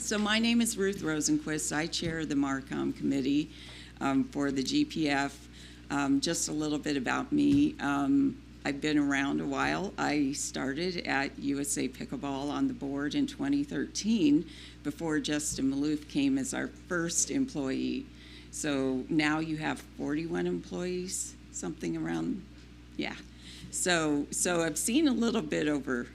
So my name is Ruth Rosenquist. I chair the MarCom committee for the GPF. Just a little bit about me. I've been around a while. I started at USA Pickleball on the board in 2013 before Justin Maloof came as our first employee. So now you have 41 employees, something around, yeah. So I've seen a little bit over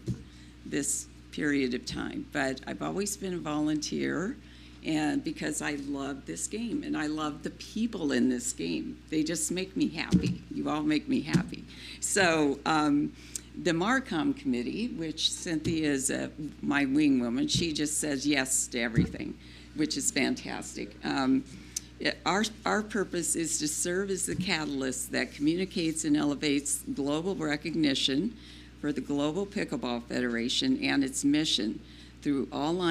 this period of time, but I've always been a volunteer, and because I love this game and I love the people in this game. They just make me happy. You all make me happy. So the MarCom committee, which Cynthia is my wing woman, she just says yes to everything, which is fantastic. Our purpose is to serve as the catalyst that communicates and elevates global recognition for the Global Pickleball Federation and its mission through all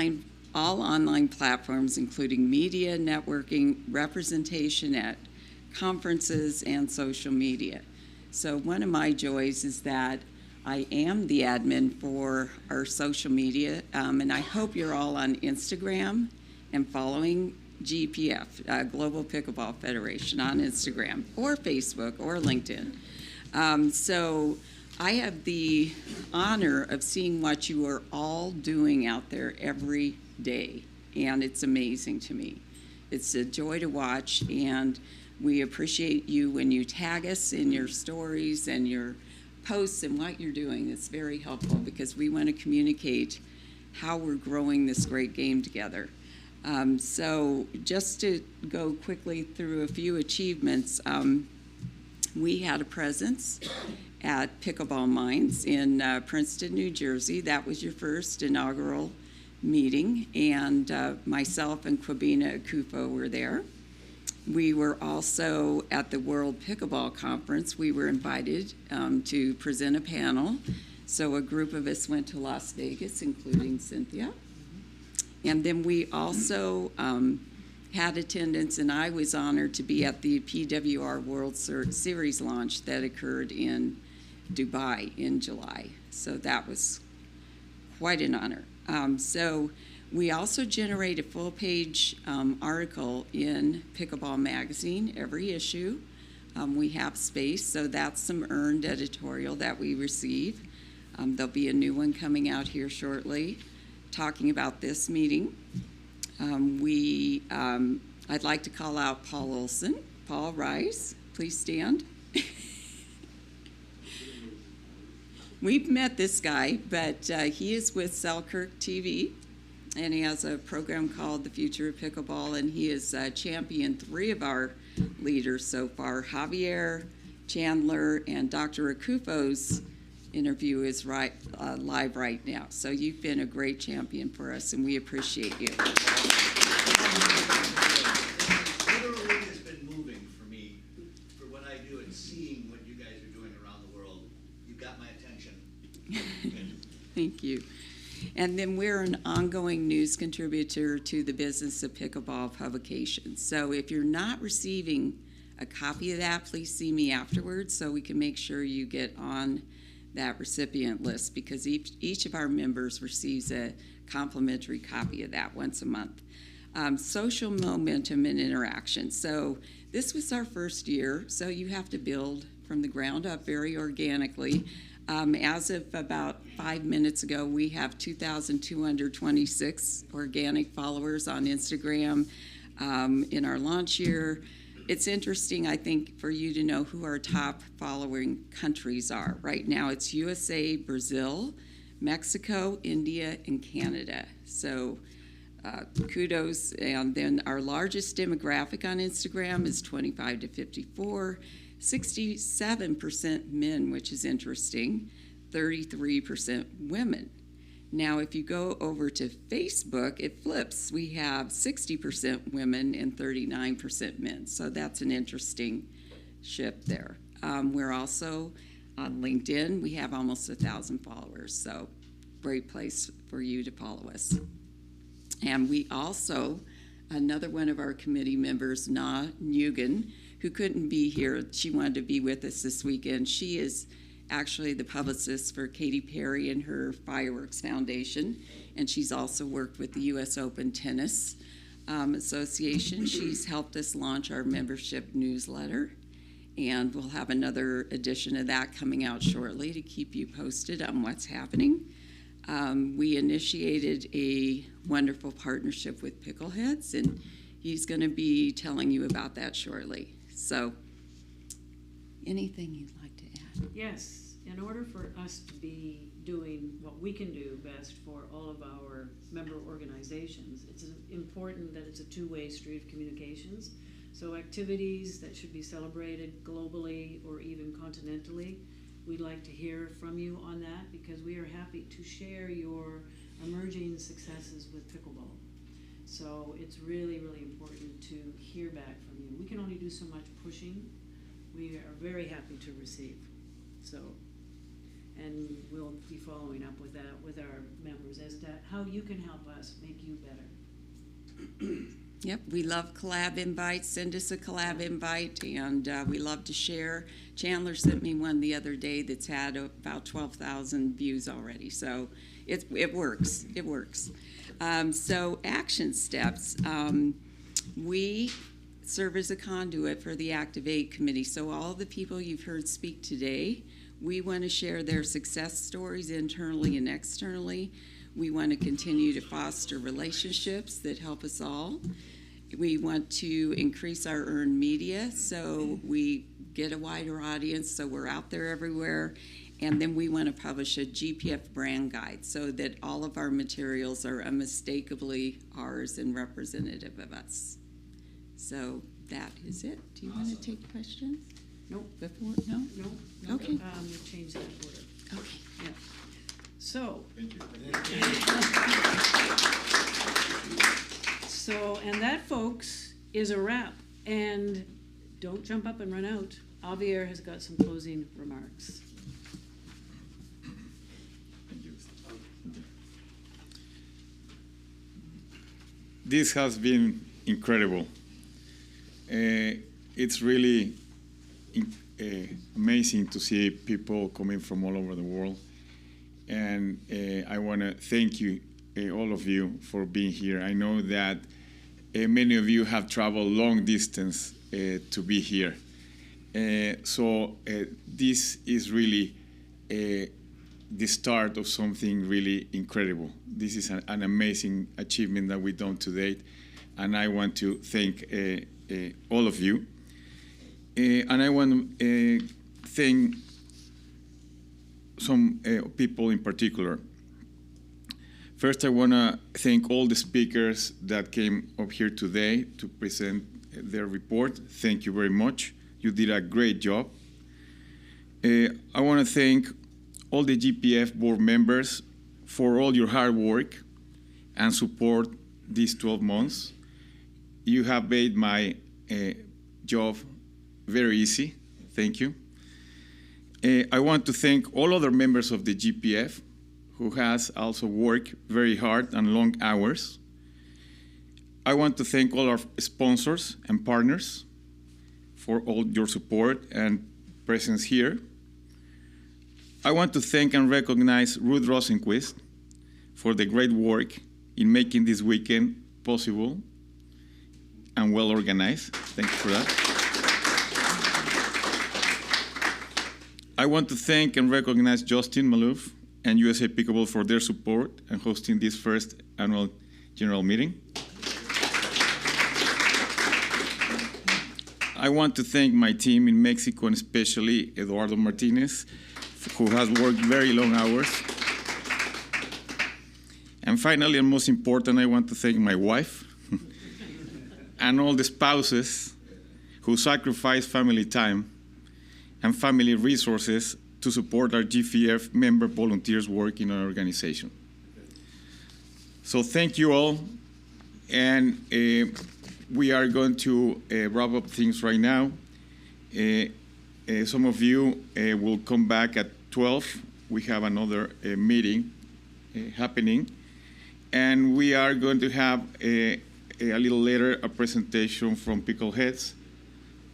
online platforms, including media, networking, representation at conferences, and social media. So one of my joys is that I am the admin for our social media, and I hope you're all on Instagram and following GPF, Global Pickleball Federation, on Instagram or Facebook or LinkedIn. So I have the honor of seeing what you are all doing out there every day, and it's amazing to me. It's a joy to watch, and we appreciate you when you tag us in your stories and your posts and what you're doing. It's very helpful because we want to communicate how we're growing this great game together. So just to go quickly through a few achievements, we had a presence at Pickleball Minds in Princeton, New Jersey. That was your first inaugural meeting, and myself and Kwabena Akufo were there. We were also at the World Pickleball Conference. We were invited to present a panel. So a group of us went to Las Vegas, including Cynthia. And then we also had attendance, and I was honored to be at the PWR World Series launch that occurred in Dubai in July. So that was quite an honor. So we also generate a full-page article in Pickleball Magazine, every issue. We have space, so that's some earned editorial that we receive. There'll be a new one coming out here shortly talking about this meeting. I'd like to call out Paul Olson. Paul, rise. Please stand. We've met this guy, but he is with Selkirk TV, and he has a program called The Future of Pickleball, and he has championed 3 of our leaders so far. Javier, Chandler, and Dr. Akufo's interview is live right now. So you've been a great champion for us, and we appreciate you. Literally has been moving for me for what I do, and seeing what you guys are doing around the world. You got my attention. Thank you. And then we're an ongoing news contributor to the Business of Pickleball publication. So if you're not receiving a copy of that, please see me afterwards so we can make sure you get on that recipient list, because each of our members receives a complimentary copy of that once a month. Social momentum and interaction. So this was our first year, so you have to build from the ground up very organically. As of about 5 minutes ago, we have 2,226 organic followers on Instagram in our launch year. It's interesting, I think, for you to know who our top following countries are. Right now, it's USA, Brazil, Mexico, India, and Canada. So kudos. And then our largest demographic on Instagram is 25 to 54, 67% men, which is interesting, 33% women. Now, if you go over to Facebook, it flips. We have 60% women and 39% men. So that's an interesting shift there. We're also on LinkedIn. We have almost 1,000 followers. So great place for you to follow us. And we also, another one of our committee members, Na Nguyen, who couldn't be here. She wanted to be with us this weekend. She is actually the publicist for Katy Perry and her Fireworks Foundation, and she's also worked with the U.S. Open Tennis Association. She's helped us launch our membership newsletter, and we'll have another edition of that coming out shortly to keep you posted on what's happening. We initiated a wonderful partnership with Pickleheads, and he's going to be telling you about that shortly. So, anything you'd like to add? Yes, in order for us to be doing what we can do best for all of our member organizations, it's important that it's a two-way street of communications. So activities that should be celebrated globally or even continentally, we'd like to hear from you on that, because we are happy to share your emerging successes with pickleball. So it's really, really important to hear back from you. We can only do so much pushing. We are very happy to receive. So, and we'll be following up with that with our members as to how you can help us make you better. Yep, we love collab invites. Send us a collab invite, and we love to share. Chandler sent me one the other day that's had about 12,000 views already, so it works. It works. So action steps. We serve as a conduit for the Activate Committee. So all the people you've heard speak today, we want to share their success stories internally and externally. We want to continue to foster relationships that help us all. We want to increase our earned media so we get a wider audience, so we're out there everywhere. And then we want to publish a GPF brand guide so that all of our materials are unmistakably ours and representative of us. So that is it. Do you want to take questions? Nope. Before? No? No. Okay. We'll change that order. Okay. Yeah. So. Thank you. So, and that, folks, is a wrap. And don't jump up and run out. Javier has got some closing remarks. Thank you. This has been incredible. It's really amazing to see people coming from all over the world. And I want to thank you, all of you, for being here. I know that many of you have traveled long distance to be here. So this is really the start of something really incredible. This is an amazing achievement that we've done to date. And I want to thank all of you. And I want to thank some people in particular. First, I want to thank all the speakers that came up here today to present their report. Thank you very much. You did a great job. I want to thank all the GPF board members for all your hard work and support these 12 months. You have made my job very easy. Thank you. I want to thank all other members of the GPF who has also worked very hard and long hours. I want to thank all our sponsors and partners for all your support and presence here. I want to thank and recognize Ruth Rosenquist for the great work in making this weekend possible and well organized. Thank you for that. I want to thank and recognize Justin Malouf and USA Pickleball for their support and hosting this first annual general meeting. I want to thank my team in Mexico, and especially Eduardo Martinez, who has worked very long hours. And finally, and most important, I want to thank my wife and all the spouses who sacrifice family time and family resources to support our GPF member volunteers work in our organization. So thank you all, and we are going to wrap up things right now. Some of you will come back at 12. We have another meeting happening, and we are going to have a little later a presentation from Pickleheads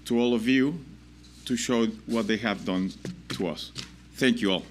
to all of you to show what they have done to us. Thank you all.